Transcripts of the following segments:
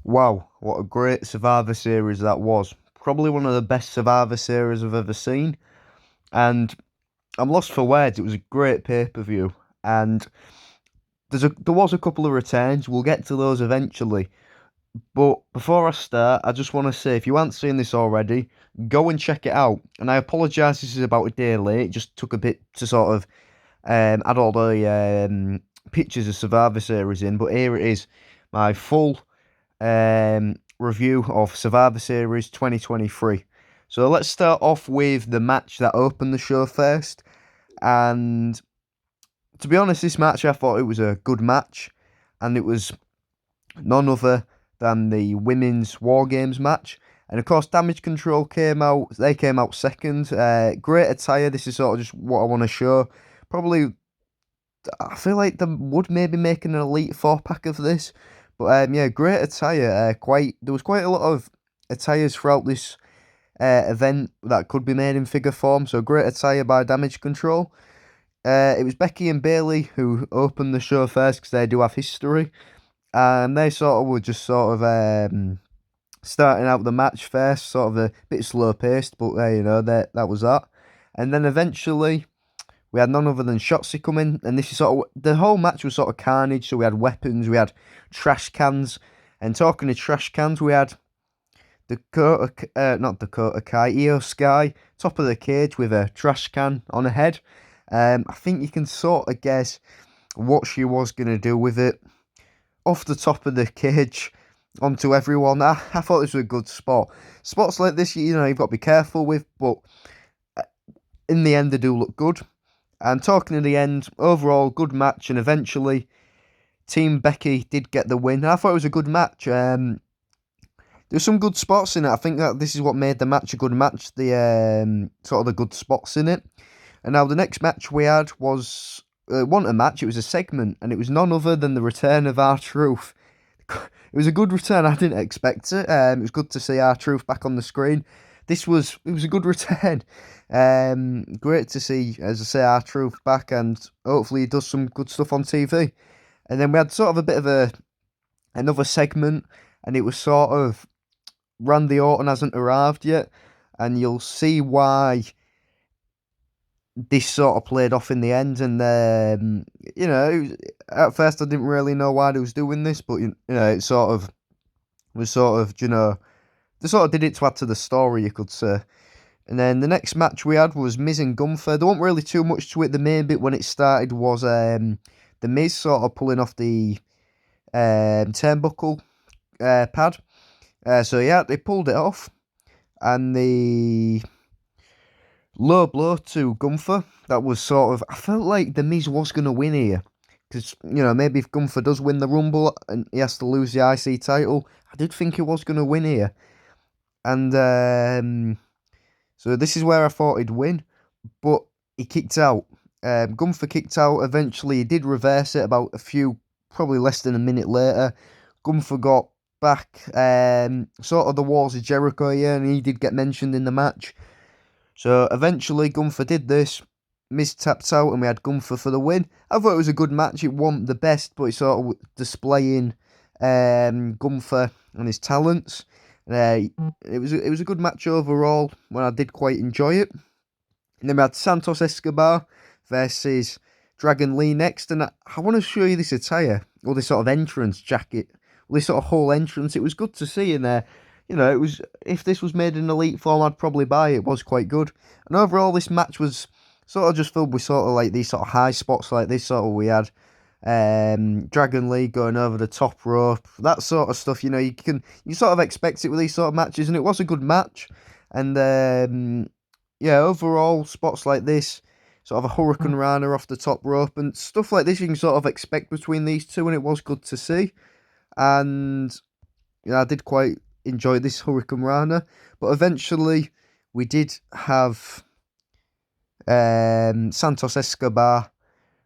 Wow, what a great Survivor Series that was. Probably one of the best Survivor Series I've ever seen. And I'm lost for words. It was a great pay-per-view. And there was a couple of returns. We'll get to those eventually. But before I start, I just want to say if you haven't seen this already, go and check it out. And I apologise, this is about a day late. It just took a bit to sort of add all the pictures of Survivor Series in. But here it is, my full review of Survivor Series 2023. So let's start off with the match that opened the show first. And to be honest, this match I thought it was a good match, and it was none other than the women's War Games match. And of course, Damage Control came out. They came out second. Great attire. This is sort of just what I want to show. Probably, I feel like they would maybe make an Elite 4 pack of this. But yeah, great attire. There was quite a lot of attires throughout this event that could be made in figure form. So great attire by Damage Control. It was Becky and Bayley who opened the show first because they do have history, and they sort of were just sort of starting out the match first, sort of a bit slow paced, but that was that. And then eventually we had none other than Shotzi come in, and this is sort of the whole match was sort of carnage. So we had weapons, we had trash cans, and talking to trash cans, we had not Dakota Kai, Io Sky, top of the cage with a trash can on her head. I think you can sort of guess what she was gonna do with it. Off the top of the cage onto everyone. I thought this was a good spot. Spots like this, you've got to be careful with, but in the end, they do look good. And talking in the end, overall, good match, and eventually, Team Becky did get the win. I thought it was a good match. There's some good spots in it. I think that this is what made the match a good match, the sort of the good spots in it. And now the next match we had was, wasn't a match, it was a segment, and it was none other than the return of R-Truth. It was a good return, I didn't expect it. It was good to see R-Truth back on the screen. It was a good return. Great to see, as I say, R-Truth back, and hopefully he does some good stuff on TV. And then we had sort of a bit of another segment, and it was sort of Randy Orton hasn't arrived yet, and you'll see why this sort of played off in the end. And at first I didn't really know why they was doing this, but it sort of was they sort of did it to add to the story, you could say. And then the next match we had was Miz and Gunther. There wasn't really too much to it. The main bit when it started was the Miz sort of pulling off the turnbuckle pad. So yeah, they pulled it off, and the low blow to Gunther. That was sort of, I felt like the Miz was going to win here. Because, maybe if Gunther does win the Rumble and he has to lose the IC title, I did think he was going to win here. And so this is where I thought he'd win. But he kicked out. Gunther kicked out. Eventually, he did reverse it about probably less than a minute later. Gunther got back, sort of the walls of Jericho here, and he did get mentioned in the match. So eventually Gunther did this, Miz tapped out, and we had Gunther for the win. I thought it was a good match. It wasn't the best, but it's sort of displaying Gunther and his talents. It was a good match overall, when I did quite enjoy it. And then we had Santos Escobar versus Dragon Lee next, and I want to show you this attire, or this sort of entrance jacket, or this sort of whole entrance. It was good to see in there. It was, if this was made in Elite form, I'd probably buy it. It was quite good. And overall, this match was sort of just filled with sort of like these sort of high spots like this. Sort of we had Dragon Lee going over the top rope, that sort of stuff. You sort of expect it with these sort of matches, and it was a good match. And yeah, overall, spots like this, sort of a Hurricane Rana off the top rope, and stuff like this you can sort of expect between these two, and it was good to see. And I did quite enjoy this Hurricane Rana, but eventually we did have Santos Escobar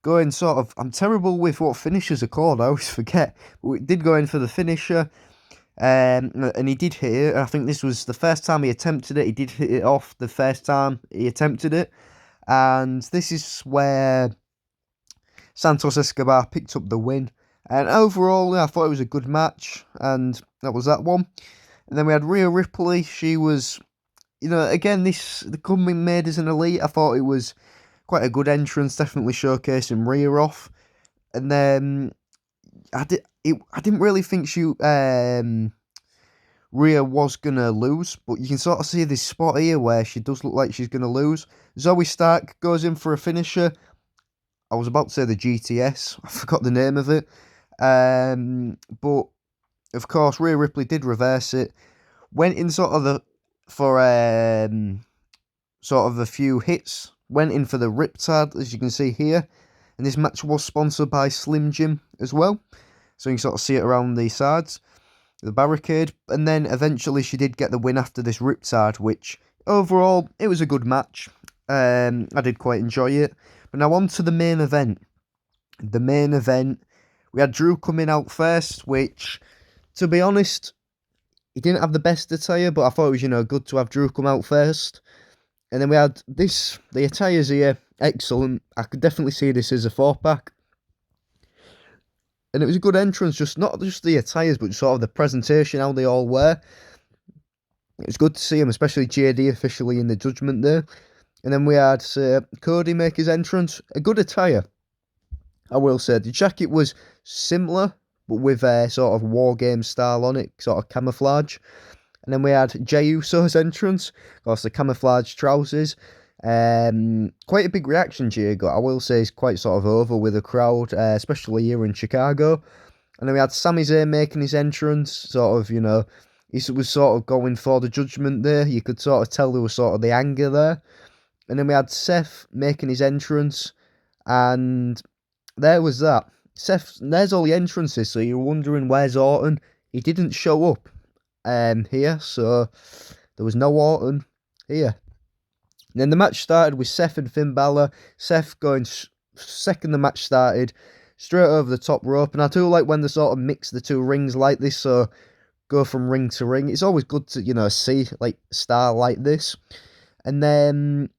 going sort of, I'm terrible with what finishers are called, I always forget, but we did go in for the finisher, and he did hit it. I think this was the first time he attempted it. He did hit it off the first time he attempted it, and this is where Santos Escobar picked up the win. And overall, I thought it was a good match, and that was that one. And then we had Rhea Ripley. She was, again, the coming made as an elite. I thought it was quite a good entrance, definitely showcasing Rhea off. And then I didn't really think Rhea was gonna lose, but you can sort of see this spot here where she does look like she's gonna lose. Zoe Stark goes in for a finisher. I was about to say the GTS. I forgot the name of it. But of course, Rhea Ripley did reverse it. Went in sort of sort of a few hits. Went in for the Riptide, as you can see here. And this match was sponsored by Slim Jim as well. So you can sort of see it around the sides, the barricade. And then eventually she did get the win after this Riptide, which overall, it was a good match. I did quite enjoy it. But now on to the main event. The main event, we had Drew coming out first, which, to be honest, he didn't have the best attire, but I thought it was, good to have Drew come out first. And then we had the attires here, excellent. I could definitely see this as a 4-pack. And it was a good entrance, not just the attires, but sort of the presentation, how they all were. It was good to see him, especially JD officially in the Judgment Day. And then we had Cody make his entrance. A good attire, I will say. The jacket was similar, but with a sort of war game style on it, sort of camouflage. And then we had Jey Uso's entrance, of course, the camouflage trousers. Quite a big reaction Jey got, I will say. He's quite sort of over with the crowd, especially here in Chicago. And then we had Sami Zayn making his entrance, sort of, he was sort of going for the Judgment Day. You could sort of tell there was sort of the anger there. And then we had Seth making his entrance, and there was that. There's all the entrances, so you're wondering where's Orton. He didn't show up here, so there was no Orton here. And then the match started with Seth and Finn Balor. Seth going second the match started, straight over the top rope. And I do like when they sort of mix the two rings like this, so go from ring to ring. It's always good to, see like style like this. And then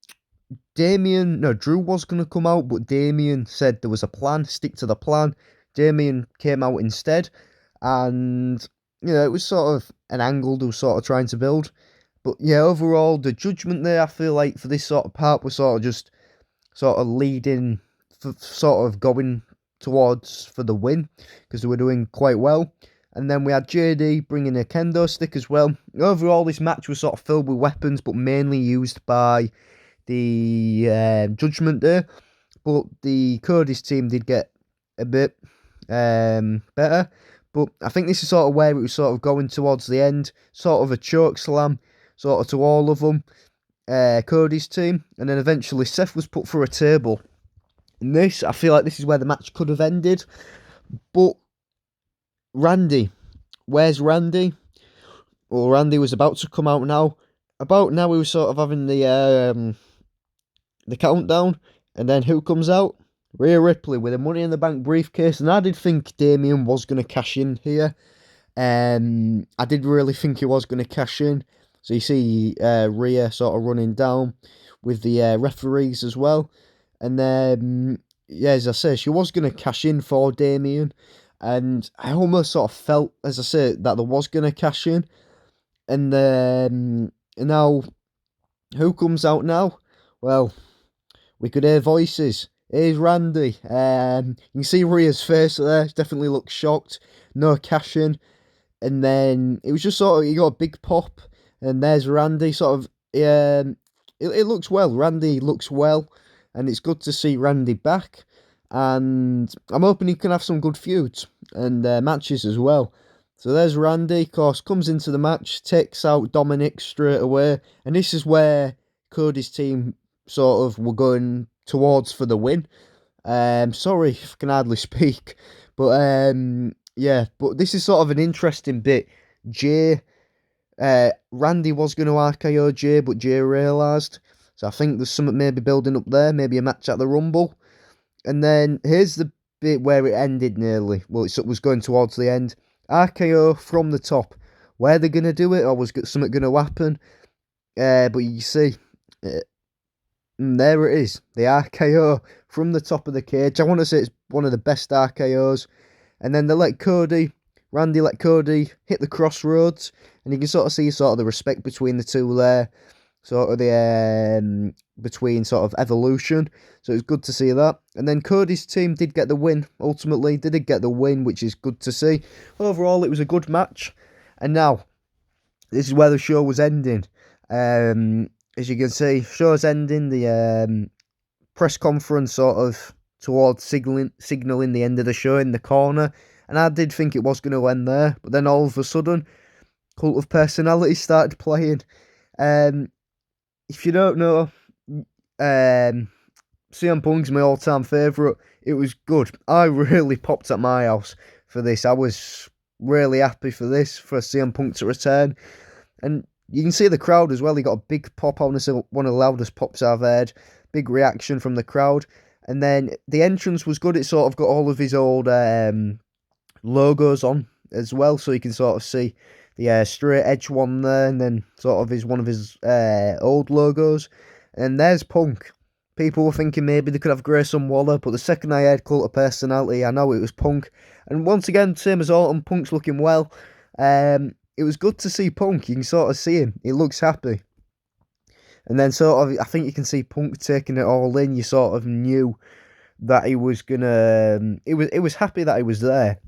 Drew was going to come out, but Damien said there was a plan, stick to the plan. Damien came out instead, and, it was sort of an angle they were sort of trying to build. But yeah, overall, the Judgment there, I feel like for this sort of part, was sort of just sort of leading, sort of going towards for the win, because they were doing quite well. And then we had JD bringing a kendo stick as well. Overall, this match was sort of filled with weapons, but mainly used by the Judgment Day. But the Cody's team did get a bit better. But I think this is sort of where it was sort of going towards the end. Sort of a choke slam, sort of to all of them. Cody's team. And then eventually Seth was put through a table. And I feel like this is where the match could have ended. But Randy. Where's Randy? Well, Randy was about to come out now. About now we were sort of having the countdown. And then who comes out? Rhea Ripley with a Money in the Bank briefcase. And I did think Damien was going to cash in here. I did really think he was going to cash in. So you see Rhea sort of running down with the referees as well. And then, yeah, as I say, she was going to cash in for Damien. And I almost sort of felt, as I say, that there was going to cash in. And then, now, who comes out now? Well, we could hear voices. Here's Randy. You can see Rhea's face there. She definitely looks shocked. No cash in. And then it was just sort of, you got a big pop. And there's Randy. Sort of, it looks well. Randy looks well. And it's good to see Randy back. And I'm hoping he can have some good feuds and matches as well. So there's Randy, of course, comes into the match, takes out Dominic straight away. And this is where Cody's team sort of were going towards for the win. Sorry if I can hardly speak. But yeah, but this is sort of an interesting bit. Randy was going to RKO Jey, but Jey realised. So I think there's something maybe building up there, maybe a match at the Rumble. And then here's the bit where it ended nearly. Well, it was going towards the end. RKO from the top. Where they're going to do it, or was something going to happen? But you see, there it is. The RKO from the top of the cage. I want to say it's one of the best RKOs. And then Randy let Cody hit the crossroads, and you can sort of see sort of the respect between the two there, sort of the between sort of Evolution. So it's good to see that. And then Cody's team did get the win. Ultimately, they did get the win, which is good to see. Overall, it was a good match. And now, this is where the show was ending. As you can see, show's ending. The press conference sort of towards signalling the end of the show in the corner. And I did think it was going to end there. But then all of a sudden, Cult of Personality started playing. If you don't know, CM Punk's my all-time favourite. It was good. I really popped at my house for this. I was really happy for this, for CM Punk to return. And you can see the crowd as well. He got a big pop on us, one of the loudest pops I've heard. Big reaction from the crowd. And then the entrance was good. It sort of got all of his old logos on as well. So you can sort of see the straight edge one there, and then sort of one of his old logos. And there's Punk. People were thinking maybe they could have Grayson Waller, but the second I heard Cult of Personality, I know it was Punk. And once again, same as Orton, Punk's looking well. It was good to see Punk. You can sort of see him. He looks happy. And then sort of, I think you can see Punk taking it all in. You sort of knew that he was gonna. It was happy that he was there,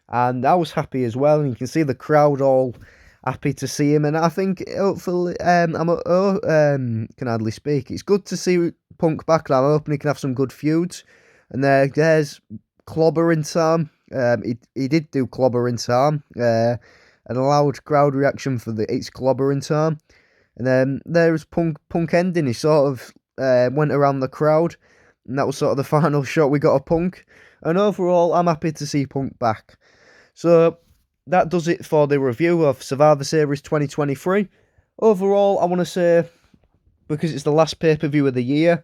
and I was happy as well. And you can see the crowd all happy to see him. And I think hopefully, can hardly speak. It's good to see Punk back, and I'm hoping he can have some good feuds. And there's clobbering time. He did do clobbering time. An loud crowd reaction for it's clobbering time. And then there's Punk ending. He sort of went around the crowd, and that was sort of the final shot we got of Punk. And overall, I'm happy to see Punk back. So that does it for the review of Survivor Series 2023. Overall, I want to say, because it's the last pay-per-view of the year,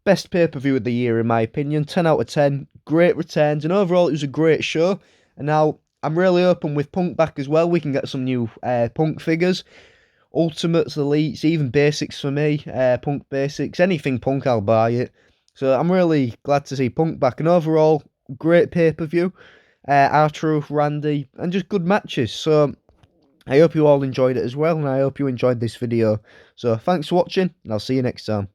best pay-per-view of the year in my opinion. 10 out of 10. Great returns, and overall it was a great show. And now I'm really hoping with Punk back as well, we can get some new Punk figures. Ultimates, Elites, even Basics for me. Punk Basics. Anything Punk, I'll buy it. So I'm really glad to see Punk back. And overall, great pay-per-view. R-Truth, Randy, and just good matches. So I hope you all enjoyed it as well, and I hope you enjoyed this video. So thanks for watching, and I'll see you next time.